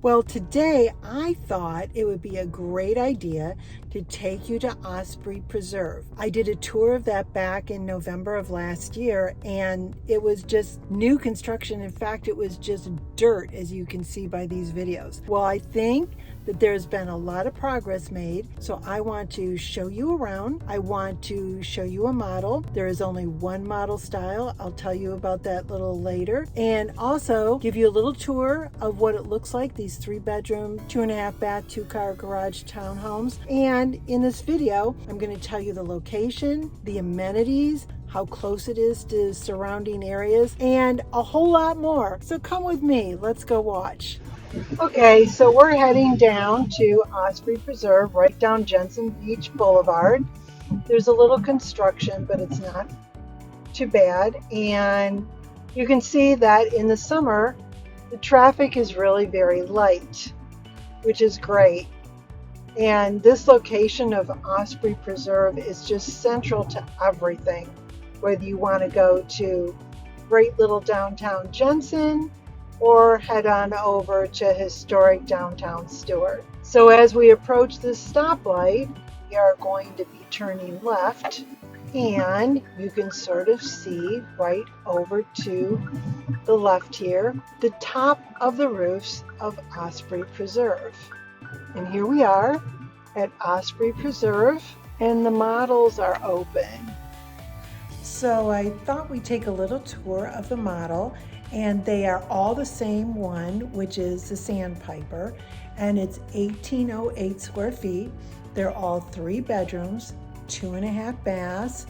Well, today I thought it would be a great idea to take you to Osprey Preserve. I did a tour of that back in November of last year, and it was just new construction. In fact, it was just dirt, as you can see by these videos. Well, I think that there's been a lot of progress made, so I want to show you around. I want to show you a model. There is only one model style. I'll tell you about that a little later, and also give you a little tour of what it looks like, these 3-bedroom, 2.5 bath, 2-car garage townhomes. And in this video, I'm going to tell you the location, the amenities, how close it is to surrounding areas, and a whole lot more. So come with me, let's go watch. Okay, so we're heading down to Osprey Preserve, right down Jensen Beach Boulevard. There's a little construction, but it's not too bad. And you can see that in the summer, the traffic is really very light, which is great. And this location of Osprey Preserve is just central to everything, whether you want to go to great little downtown Jensen or head on over to historic downtown Stuart. So as we approach this stoplight, we are going to be turning left, and you can sort of see right over to the left here the top of the roofs of Osprey Preserve. And here we are at Osprey Preserve, and the models are open. So I thought we'd take a little tour of the model, and they are all the same one, which is the Sandpiper, and it's 1,808 square feet. They're all 3 bedrooms, 2.5 baths,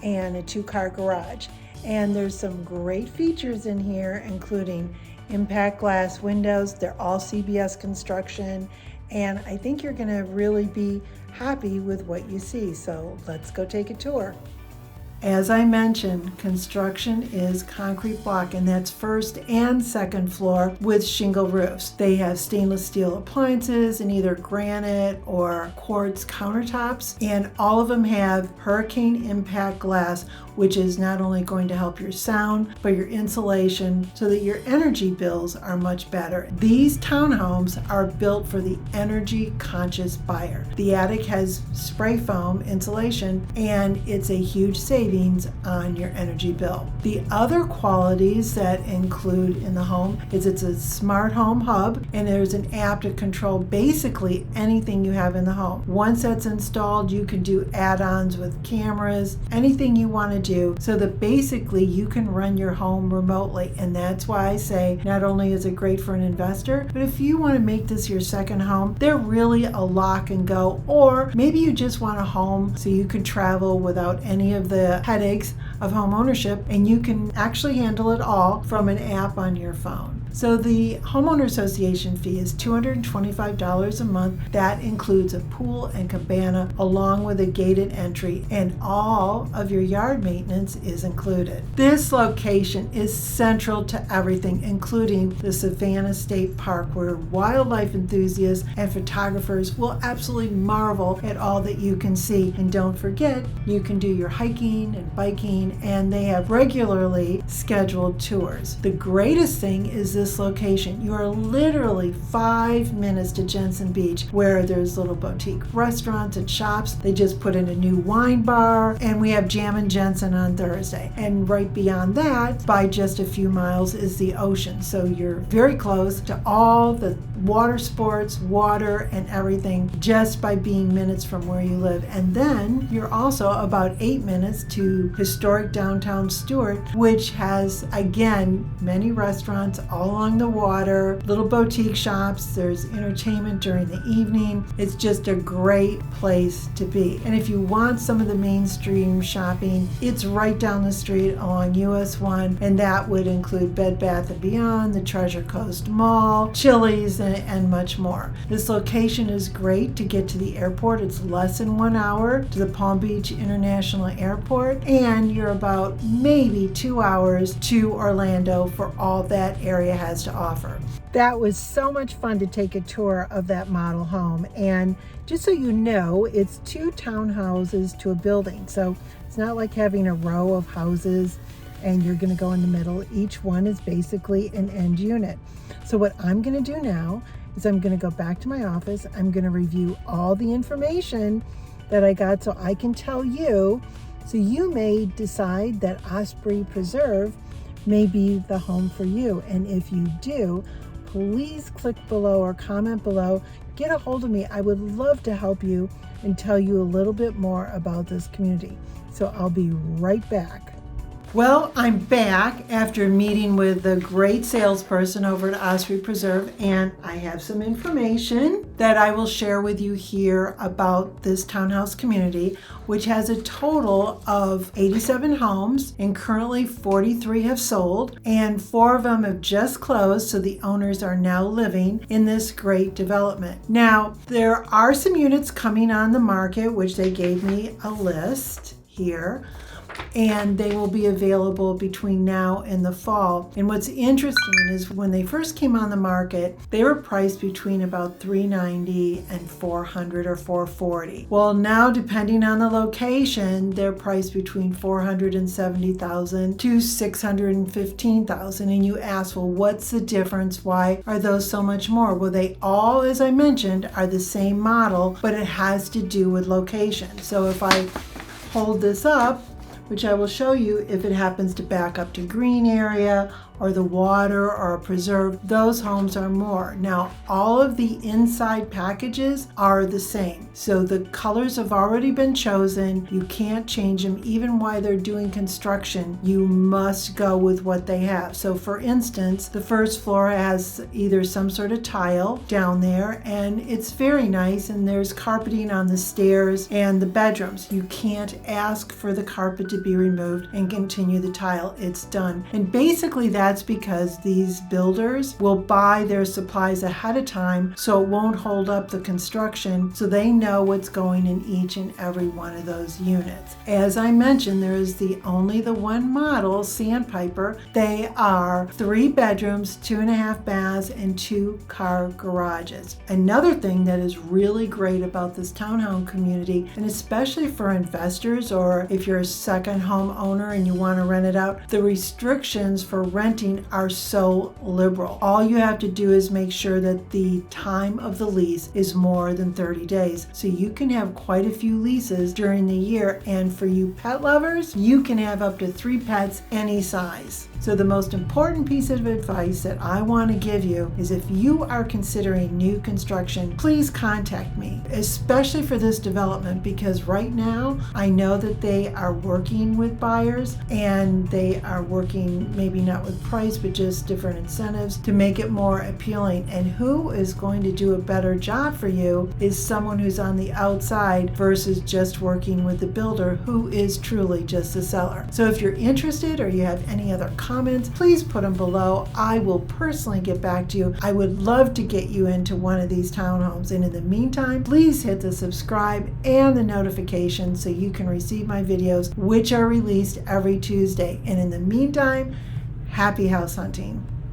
and a 2-car garage. And there's some great features in here, including impact glass windows. They're all CBS construction, and I think you're going to really be happy with what you see. So let's go take a tour. As I mentioned, construction is concrete block, and that's first and second floor with shingle roofs. They have stainless steel appliances and either granite or quartz countertops, and all of them have hurricane impact glass, which is not only going to help your sound, but your insulation so that your energy bills are much better. These townhomes are built for the energy conscious buyer. The attic has spray foam insulation, and it's a huge savings on your energy bill. The other qualities that include in the home is it's a smart home hub, and there's an app to control basically anything you have in the home. Once that's installed, you can do add-ons with cameras, anything you want to do, so that basically you can run your home remotely. And that's why I say not only is it great for an investor, but if you want to make this your second home, they're really a lock and go. Or maybe you just want a home so you can travel without any of the headaches of home ownership, and you can actually handle it all from an app on your phone. So the homeowner association fee is $225 a month. That includes a pool and cabana along with a gated entry, and all of your yard maintenance is included. This location is central to everything, including the Savannah State Park, where wildlife enthusiasts and photographers will absolutely marvel at all that you can see. And don't forget, you can do your hiking and biking, and they have regularly scheduled tours. The greatest thing is this location. You are literally 5 minutes to Jensen Beach, where there's little boutique restaurants and shops. They just put in a new wine bar, and we have Jammin' Jensen on Thursday. And right beyond that, by just a few miles, is the ocean. So you're very close to all the water sports, water, and everything just by being minutes from where you live. And then you're also about 8 minutes to historic downtown Stuart, which has, again, many restaurants all along the water, little boutique shops. There's entertainment during the evening. It's just a great place to be. And if you want some of the mainstream shopping, it's right down the street along US 1, and that would include Bed Bath & Beyond, the Treasure Coast Mall, Chili's, and much more. This location is great to get to the airport. It's less than 1 hour to the Palm Beach International Airport, and you're about maybe 2 hours to Orlando for all that area has to offer. That was so much fun to take a tour of that model home. And just so you know, it's 2 townhouses to a building. So it's not like having a row of houses. and you're going to go in the middle. Each one is basically an end unit. So what I'm going to do now is I'm going to go back to my office. I'm going to review all the information that I got so I can tell you, so you may decide that Osprey Preserve may be the home for you. And if you do, please click below or comment below. Get a hold of me. I would love to help you and tell you a little bit more about this community. So I'll be right back. Well, I'm back after meeting with the great salesperson over at Osprey Preserve, and I have some information that I will share with you here about this townhouse community, which has a total of 87 homes, and currently 43 have sold, and 4 of them have just closed, so the owners are now living in this great development. Now, there are some units coming on the market, which they gave me a list here, and they will be available between now and the fall. And what's interesting is when they first came on the market, they were priced between about $390 and $400 or $440. Well, now depending on the location, they're priced between $470,000 to $615,000. And you ask, well, what's the difference? Why are those so much more? Well, they all, as I mentioned, are the same model, but it has to do with location. So if I hold this up, which I will show you, if it happens to back up to green area or the water or a preserve, those homes are more. Now, all of the inside packages are the same. So the colors have already been chosen. You can't change them. Even while they're doing construction, you must go with what they have. So for instance, the first floor has either some sort of tile down there, and it's very nice, and there's carpeting on the stairs and the bedrooms. You can't ask for the carpet to be removed and continue the tile. It's done. And basically that's because these builders will buy their supplies ahead of time, so it won't hold up the construction, so they know what's going in each and every one of those units. As I mentioned, there is only the one model, Sandpiper. They are 3 bedrooms, 2.5 baths, and 2 car garages. Another thing that is really great about this townhome community, and especially for investors or if you're a second home owner and you want to rent it out, the restrictions for renting are so liberal. All you have to do is make sure that the time of the lease is more than 30 days. So you can have quite a few leases during the year, and for you pet lovers, you can have up to 3 pets any size. So the most important piece of advice that I want to give you is if you are considering new construction, please contact me, especially for this development, because right now I know that they are working with buyers, and they are working maybe not with price, but just different incentives to make it more appealing. And who is going to do a better job for you is someone who's on the outside versus just working with the builder who is truly just a seller. So if you're interested or you have any other comments, please put them below. I will personally get back to you. I would love to get you into one of these townhomes. And in the meantime, please hit the subscribe and the notification so you can receive my videos, which are released every Tuesday. And in the meantime, happy house hunting.